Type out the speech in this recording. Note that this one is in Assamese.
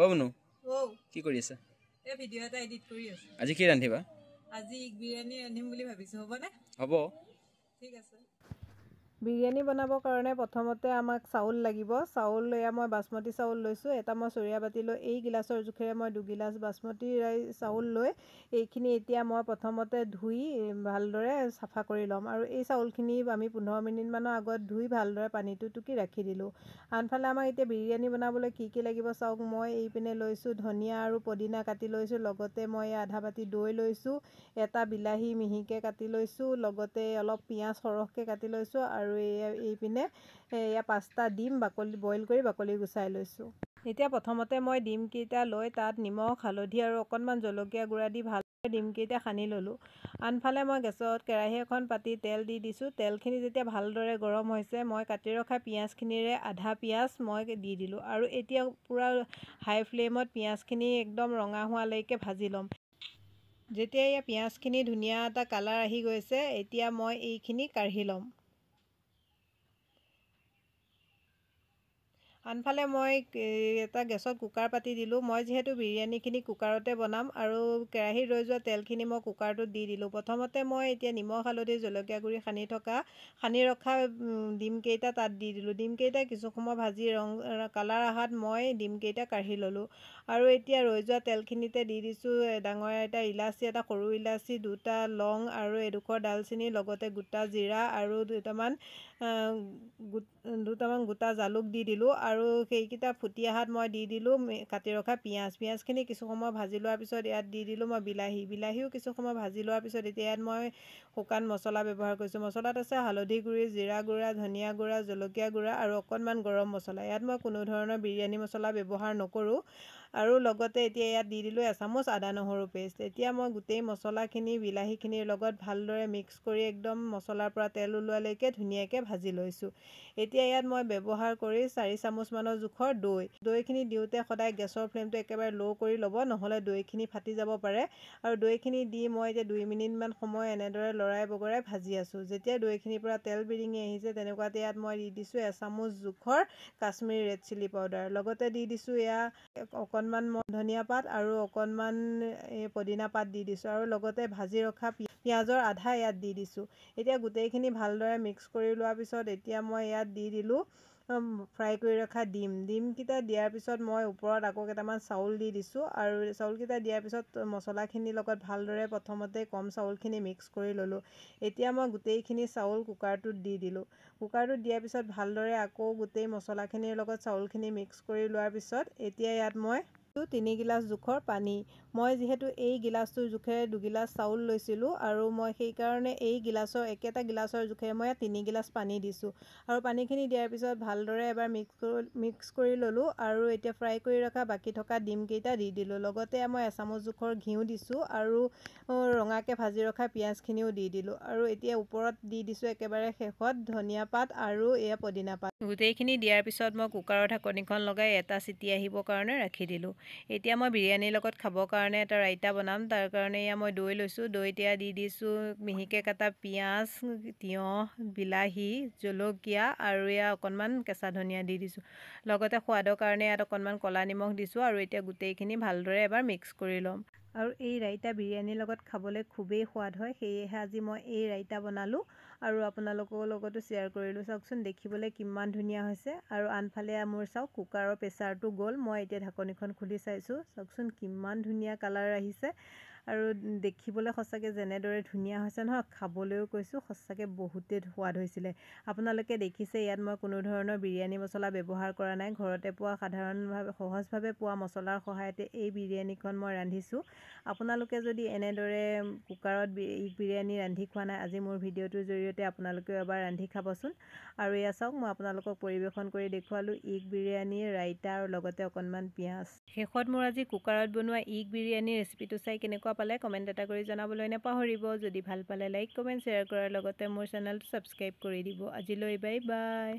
অ বনু ও কি কৰি আছা? এই ভিডিঅ' এটা এডিট কৰি আছো। আজি কি ৰান্ধিবা? আজি বিৰিয়ানী ৰান্ধিম বুলি ভাবিছো, হ'বনে? হ'ব। ঠিক আছে। বিৰিয়ানী বনাবৰ কাৰণে প্ৰথমতে আমাক চাউল লাগিব। চাউল এয়া মই বাসমতি চাউল লৈছোঁ। এটা মই চৰিয়া বাতি লৈ এই গিলাচৰ জোখেৰে মই 2 গিলাচ বাসমতি চাউল লৈ এইখিনি এতিয়া মই প্ৰথমতে ধুই ভালদৰে চাফা কৰি ল'ম। আৰু এই চাউলখিনি আমি 15 মিনিটমানৰ আগত ধুই ভালদৰে পানীটো টুকি ৰাখি দিলোঁ। আনফালে আমাক এতিয়া বিৰিয়ানী বনাবলৈ কি লাগিব চাওক। মই এইপিনে লৈছোঁ ধনিয়া আৰু পদিনা কাটি লৈছোঁ। লগতে মই আধা বাতি দৈ লৈছোঁ। এটা বিলাহী মিহিকৈ কাটি লৈছোঁ। লগতে অলপ পিঁয়াজ সৰহকৈ কাটি লৈছোঁ। আৰু এইপিনে এয়া 5টা ডিম বইল কৰি বাকলি গুচাই লৈছোঁ। এতিয়া প্ৰথমতে মই ডিমকেইটা লৈ তাত নিমখ, হালধি আৰু অকণমান জলকীয়া গুড়া দি ভালদৰে ডিমকেইটা সানি ল'লোঁ। আনফালে মই গেছত কেৰাহী এখন পাতি তেল দি দিছোঁ। তেলখিনি যেতিয়া ভালদৰে গৰম হৈছে মই কাটি ৰখা পিঁয়াজখিনিৰে আধা পিঁয়াজ মই দি দিলোঁ। আৰু এতিয়া পূৰা হাই ফ্লেমত পিঁয়াজখিনি একদম ৰঙা হোৱালৈকে ভাজি ল'ম। যেতিয়া এই পিঁয়াজখিনি ধুনীয়া এটা কালাৰ আহি গৈছে, এতিয়া মই এইখিনি কাঢ়ি ল'ম। আনফালে মই এটা গেছত কুকাৰ পাতি দিলোঁ। মই যিহেতু বিৰিয়ানীখিনি কুকাৰতে বনাম আৰু কেৰাহীত ৰৈ যোৱা তেলখিনি মই কুকাৰটোত দি দিলোঁ। প্ৰথমতে মই এতিয়া নিমখ, হালধি, জলকীয়া গুড়ি সানি ৰখা ডিমকেইটা তাত দি দিলোঁ। ডিমকেইটা কিছু সময় ভাজি কালাৰ অহাত মই ডিমকেইটা কাঢ়ি ল'লোঁ। আৰু এতিয়া ৰৈ যোৱা তেলখিনিতে দি দিছোঁ ডাঙৰ এটা ইলাচি, এটা সৰু ইলাচি, 2টা লং আৰু এডোখৰ ডালচেনি, লগতে গোটা জিৰা আৰু দুটামান গোটা জালুক দি দিলোঁ। আৰু সেইকেইটা ফুটি অহাত মই দি দিলোঁ কাটি ৰখা পিঁয়াজখিনি কিছু সময় ভাজি লোৱাৰ পিছত ইয়াত দি দিলোঁ মই বিলাহীও কিছু সময় ভাজি লোৱাৰ পিছত এতিয়া ইয়াত মই শুকান মছলা ব্যৱহাৰ কৰিছোঁ। মছলাত আছে হালধি গুড়ি, জিৰা গুড়া, ধনিয়া গুড়া, জলকীয়া গুড়া আৰু অকণমান গৰম মছলা। ইয়াত মই কোনো ধৰণৰ বিৰিয়ানী মছলা ব্যৱহাৰ নকৰোঁ। আৰু লগতে এতিয়া ইয়াত দি দিলোঁ এচামুচ আদা নহৰু পেষ্ট। এতিয়া মই গোটেই মছলাখিনি বিলাহীখিনিৰ লগত ভালদৰে মিক্স কৰি একদম মছলাৰ পৰা তেল ওলোৱালৈকে ধুনীয়াকৈ ভাজি লৈছোঁ। এতিয়া ইয়াত মই ব্যৱহাৰ কৰি 4 চামুচমানৰ জোখৰ দৈখিনি দিওঁতে সদায় গেছৰ ফ্লেমটো একেবাৰে ল' কৰি ল'ব, নহ'লে দৈখিনি ফাটি যাব পাৰে। আৰু দৈখিনি দি মই এতিয়া 2 মিনিটমান সময় এনেদৰে লৰাই বগৰাই ভাজি আছোঁ। যেতিয়া দৈখিনিৰ পৰা তেল বিৰিঙি আহিছে তেনেকুৱাতে ইয়াত মই দি দিছোঁ এচামুচ জোখৰ কাশ্মীৰী ৰেড চিলি পাউডাৰ। লগতে দি দিছোঁ এয়া অকণমান ধনিয়া পাত আৰু অকণমান পদিনা পাত দি দিছোঁ। আৰু লগতে ভাজি ৰখা পিঁয়াজৰ আধা ইয়াত দি দিছোঁ। এতিয়া গোটেইখিনি ভালদৰে মিক্স কৰি লোৱাৰ পিছত এতিয়া মই ইয়াত দি দিলোঁ ফ্ৰাই কৰি ৰখা ডিমকেইটা দিয়াৰ পিছত মই ওপৰত আকৌ কেইটামান চাউল দি দিছোঁ। আৰু চাউলকেইটা দিয়াৰ পিছত মছলাখিনিৰ লগত ভালদৰে প্ৰথমতে কম চাউলখিনি মিক্স কৰি ল'লোঁ। এতিয়া মই গোটেইখিনি চাউল কুকাৰটোত দি দিলোঁ। কুকাৰটোত দিয়াৰ পিছত ভালদৰে আকৌ গোটেই মছলাখিনিৰ লগত চাউলখিনি মিক্স কৰি লোৱাৰ পিছত এতিয়া ইয়াত মই 3 গিলাচ জোখৰ পানী। মই যিহেতু এই গিলাচটোৰ জোখেৰে 2 গিলাচ চাউল লৈছিলোঁ আৰু মই সেইকাৰণে এই একেটা গিলাচৰ জোখেৰে মই 3 গিলাচ পানী দিছোঁ। আৰু পানীখিনি দিয়াৰ পিছত ভালদৰে এবাৰ মিক্স কৰি ল'লোঁ। আৰু এতিয়া ফ্ৰাই কৰি ৰখা বাকী থকা ডিমকেইটা দি দিলোঁ। লগতে মই এচামুচ জোখৰ ঘিউ দিছোঁ আৰু ৰঙাকৈ ভাজি ৰখা পিঁয়াজখিনিও দি দিলোঁ। আৰু এতিয়া ওপৰত দি দিছোঁ একেবাৰে শেষত ধনিয়া পাত আৰু এয়া পদিনা পাত। গোটেইখিনি দিয়াৰ পিছত মই কুকাৰৰ ঢাকনিখন লগাই এটা চিটি আহিবৰ কাৰণে ৰাখি দিলোঁ। এতিয়া মই বিৰিয়ানীৰ লগত খাবৰ কাৰণে এটা ৰাইতা বনাম। তাৰ কাৰণে এয়া মই দৈ লৈছোঁ। দৈত এয়া দি দিছোঁ মিহিকৈ কটা পিঁয়াজ, তিয়ঁহ, বিলাহী, জলকীয়া আৰু এয়া অকণমান কেঁচা ধনিয়া দি দিছোঁ। লগতে সোৱাদৰ কাৰণে ইয়াত অকণমান ক'লা নিমখ দিছোঁ। আৰু এতিয়া গোটেইখিনি ভালদৰে এবাৰ মিক্স কৰি ল'ম। আৰু এই ৰাইতা বিৰিয়ানীৰ লগত খাবলৈ খুবেই সোৱাদ হয়। সেয়েহে আজি মই এই ৰাইতা বনালোঁ আৰু আপোনালোকৰ লগতো শ্বেয়াৰ কৰিলোঁ। চাওকচোন দেখিবলৈ কিমান ধুনীয়া হৈছে। আৰু আনফালে মোৰ চাওক কুকাৰৰ প্ৰেছাৰটো গ'ল। মই এতিয়া ঢাকনিখন খুলি চাইছোঁ। চাওকচোন কিমান ধুনীয়া কালাৰ আহিছে। আৰু দেখিবলৈ সঁচাকৈ যেনেদৰে ধুনীয়া হৈছে নহয়, খাবলৈও কৈছোঁ সঁচাকৈ বহুতেই সোৱাদ হৈছিলে। আপোনালোকে দেখিছে ইয়াত মই কোনো ধৰণৰ বিৰিয়ানী মছলা ব্যৱহাৰ কৰা নাই। ঘৰতে পোৱা সহজভাৱে পোৱা মছলাৰ সহায়তে এই বিৰিয়ানীখন মই ৰান্ধিছোঁ। আপোনালোকে যদি এনেদৰে কুকাৰত বিৰিয়ানী ৰান্ধি খোৱা নাই, আজি মোৰ ভিডিঅ'টোৰ জৰিয়তে আপোনালোকেও এবাৰ ৰান্ধি খাবচোন। আৰু এয়া চাওক মই আপোনালোকক পৰিৱেশন কৰি দেখুৱালোঁ ইগ বিৰিয়ানী, ৰাইতা আৰু লগতে অকণমান পিঁয়াজ। শেষত মোৰ আজি কুকাৰত বনোৱা ইগ বিৰিয়ানীৰ ৰেচিপিটো চাই কেনেকুৱা পালে কমেণ্ট এটা কৰি জনাবলৈ নাপাহৰিব। যদি ভাল পালে লাইক, কমেণ্ট, শ্বেয়াৰ কৰাৰ লগতে মোৰ চেনেলটো ছাবস্ক্ৰাইব কৰি দিব। আজিলৈ বাই বাই।